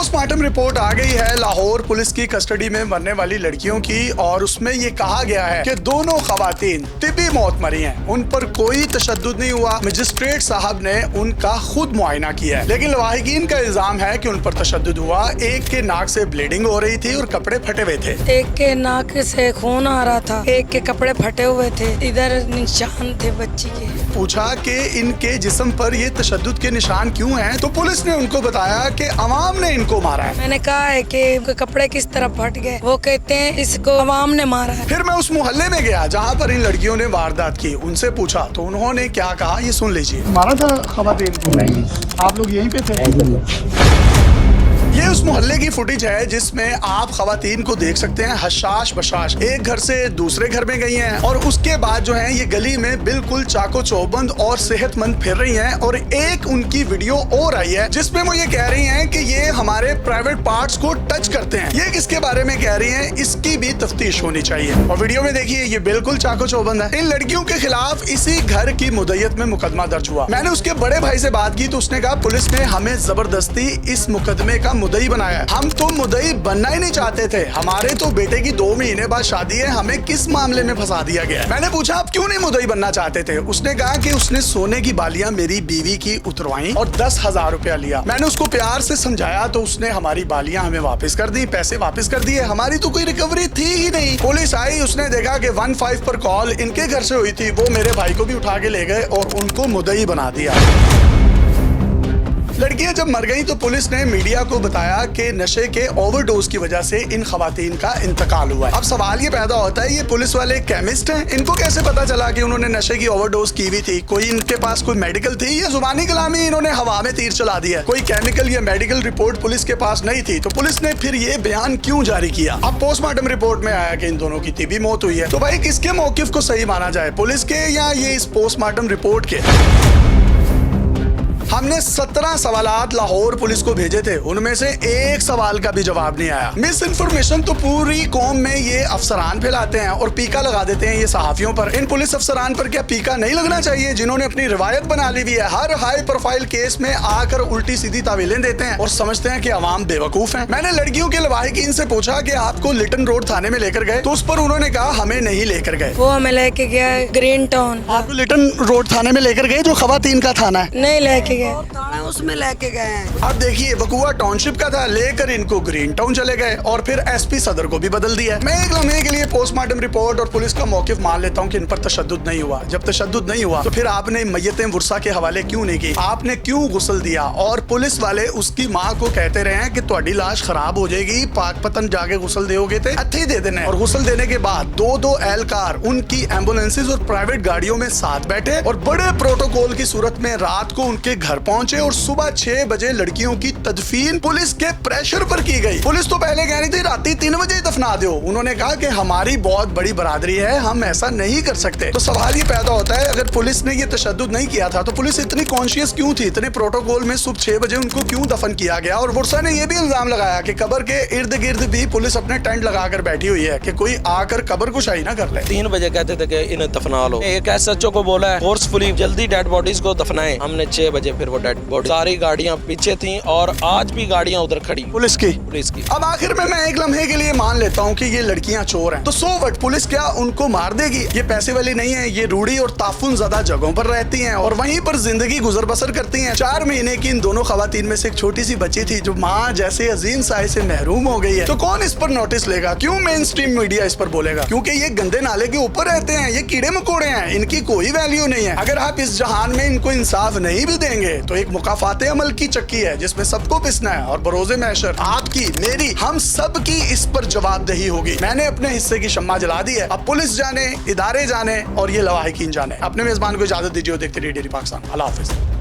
Postmortem report आ गई है Lahore police की कस्टडी में मरने वाली लड़कियों की, और उसमें ये कहा गया है कि दोनों खवातीन तिबी मौत मरी हैं। उन पर कोई तशद्दुद नहीं हुआ। मजिस्ट्रेट साहब ने उनका खुद मुआयना किया है, लेकिन लवाहिकीन का इल्जाम है कि उन पर तशद्दुद हुआ। एक के नाक से ब्लीडिंग हो रही थी और कपड़े फटे हुए थे। एक के नाक से खून आ रहा था, एक के कपड़े फटे हुए थे, इधर निशान थे बच्ची के। पूछा कि इनके जिस्म पर ये तशद्दुद के निशान क्यों हैं, तो पुलिस ने उनको बताया कि अवाम ने इनको मारा है। मैंने कहा है कि उनके कपड़े किस तरह फट गए, वो कहते हैं इसको अवाम ने मारा है। फिर मैं उस मोहल्ले में गया जहाँ पर इन लड़कियों ने वारदात की। उनसे पूछा तो उन्होंने क्या कहा, ये सुन लीजिए। मारा था खवातीन को? नहीं। आप लोग यहीं पे थे? ये उस मोहल्ले की फुटेज है जिसमें आप खवातीन को देख सकते हैं हशाश बशाश एक घर से दूसरे घर में गई हैं, और उसके बाद जो है ये गली में बिल्कुल चाको चौबंद और सेहतमंद फिर रही हैं। और एक उनकी वीडियो और आई है जिसमें वो ये कह रही हैं कि ये हमारे प्राइवेट पार्ट्स को टच करते हैं। ये किसके बारे में कह रही हैं, इसकी भी तफ्तीश होनी चाहिए। और वीडियो में देखिए ये बिल्कुल चाको चौबंद है। इन लड़कियों के खिलाफ इसी घर की मुद्दत में मुकदमा दर्ज हुआ। मैंने उसके बड़े भाई से बात की तो उसने कहा पुलिस ने हमें जबरदस्ती इस मुकदमे का मुद्दई बनाया है। हम तो मुद्दई बनना ही नहीं चाहते थे। हमारे तो बेटे की 2 महीने बाद शादी है, हमें किस मामले में फंसा दिया गया। मैंने पूछा आप क्यों नहीं मुद्दई बनना चाहते थे। उसने कहा कि उसने सोने की बालियां मेरी बीवी की उतरवाई और 10,000 रुपया लिया। मैंने उसको प्यार से समझाया तो उसने हमारी बालियां हमें वापस कर दी, पैसे वापस कर दिए। हमारी तो कोई रिकवरी थी ही नहीं। पुलिस आई, उसने देखा कि 15 पर कॉल इनके घर से हुई थी। वो मेरे भाई को भी उठा के ले गए और उनको मुद्दई बना दिया। लड़कियां जब मर गई तो पुलिस ने मीडिया को बताया कि नशे के ओवरडोज की वजह से इन खवातीन का इंतकाल हुआ है। अब सवाल ये पैदा होता है, ये पुलिस वाले केमिस्ट हैं, इनको कैसे पता चला कि उन्होंने नशे की ओवरडोज की हुई थी? कोई इनके पास कोई मेडिकल थी या जुबानी कलामी इन्होंने हवा में तीर चला दिया? कोई केमिकल या मेडिकल रिपोर्ट पुलिस के पास नहीं थी, तो पुलिस ने फिर ये बयान क्यों जारी किया? अब पोस्टमार्टम रिपोर्ट में आया कि इन दोनों की तिबी मौत हुई है। तो भाई किसके मौकिफ को सही माना जाए, पुलिस के या ये इस पोस्टमार्टम रिपोर्ट के? हमने 17 सवालात लाहौर पुलिस को भेजे थे, उनमें से एक सवाल का भी जवाब नहीं आया। मिस इन्फॉर्मेशन तो पूरी कौम में ये अफसरान फैलाते हैं और पीका लगा देते हैं ये सहाफियों पर। इन पुलिस अफसरान पर क्या पीका नहीं लगना चाहिए जिन्होंने अपनी रिवायत बना ली हुई है? हर हाई प्रोफाइल केस में आकर उल्टी सीधी तावीलें देते हैं और समझते हैं कि अवाम बेवकूफ है। मैंने लड़कियों के लवाहिकीन से पूछा कि आपको लिटन रोड थाने में लेकर गए, तो उस पर उन्होंने कहा हमें नहीं लेकर गए। वो हमें लेके गया ग्रीन टाउन। आपको लिटन रोड थाने में लेकर गए जो खवातीन का थाना है? नहीं लेके गए, उसमें लेके गए हैं। अब देखिए बकुआ टाउनशिप का था, लेकर इनको ग्रीन टाउन चले गए और फिर एसपी सदर को भी बदल दिया। मैं एक लम्हे के लिए पोस्टमार्टम रिपोर्ट और पुलिस का मौकिफ मान लेता हूँ कि इन पर तशद्दुद नहीं हुआ। जब तशद्दुद नहीं हुआ तो फिर आपने मय्यतें वुरसा के हवाले क्यों नहीं की? आपने क्यों गुस्ल दिया? और पुलिस वाले उसकी माँ को कहते रहे हैं कि तुम्हारी लाश खराब हो जाएगी, पाकपतन जाके गुस्ल दोगे थे, अच्छे दे देने। और गुस्ल देने के बाद 2-2 एहलकार उनकी एम्बुलेंसेज और प्राइवेट गाड़ियों में साथ बैठे और बड़े प्रोटोकॉल की सूरत में रात को उनके घर पहुंचे और सुबह 6 बजे लड़कियों की तदफीन पुलिस के प्रेशर पर की गई। पुलिस तो पहले कह रही थी रात 3 बजे दफना दो। उन्होंने कहा कि हमारी बहुत बड़ी बरादरी है, हम ऐसा नहीं कर सकते। तो सवाल ये पैदा होता है, अगर पुलिस ने ये तशद्दुद नहीं किया था तो पुलिस इतनी कॉन्शियस क्यों थी? इतने प्रोटोकॉल में सुबह 6 बजे उनको क्यों दफन किया गया? और वुरसा ने यह भी इल्जाम लगाया कि कब्र के इर्द गिर्द भी पुलिस अपने टेंट लगाकर बैठी हुई है कि कोई आकर कब्र को शाही ना कर ले। 3 बजे कहते थे कि इन्हें दफना लो। एक SHO को बोला है फोर्सफुली जल्दी डेड बॉडीज को दफनाएं। हमने 6 बजे फिर वो डेड बॉडी, सारी गाड़ियां पीछे थी और आज भी गाड़ियां उधर खड़ी पुलिस की। अब आखिर में मैं एक लम्हे के लिए मान लेता हूँ कि ये लड़कियां चोर हैं, तो सो व्हाट, पुलिस क्या उनको मार देगी? ये पैसे वाली नहीं है, ये रूढ़ी और ताफुन ज़्यादा जगहों पर रहती हैं और वहीं पर जिंदगी गुजर बसर करती हैं। 4 महीने की इन दोनों खवातीन में से एक छोटी सी बच्ची थी जो माँ जैसे अजीम साए से महरूम हो गई है। तो कौन इस पर नोटिस लेगा? क्यों मेन स्ट्रीम मीडिया इस पर बोलेगा? क्योंकि ये गंदे नाले के ऊपर रहते हैं, ये कीड़े मकोड़े हैं, इनकी कोई वैल्यू नहीं है। अगर आप इस जहान में इनको इंसाफ नहीं भी देंगे तो एक मुकाफाते अमल की चक्की है जिसमें सबको पिसना है और बरोज़े महशर आपकी, मेरी, हम सब की इस पर जवाबदेही होगी। मैंने अपने हिस्से की शम्मा जला दी है, अब पुलिस जाने, इदारे जाने और ये लवाहिकीन जाने। अपने मेजबान को इजाजत दीजिए। देखते रहिए डेली पाकिस्तान। अल्लाह हाफिज।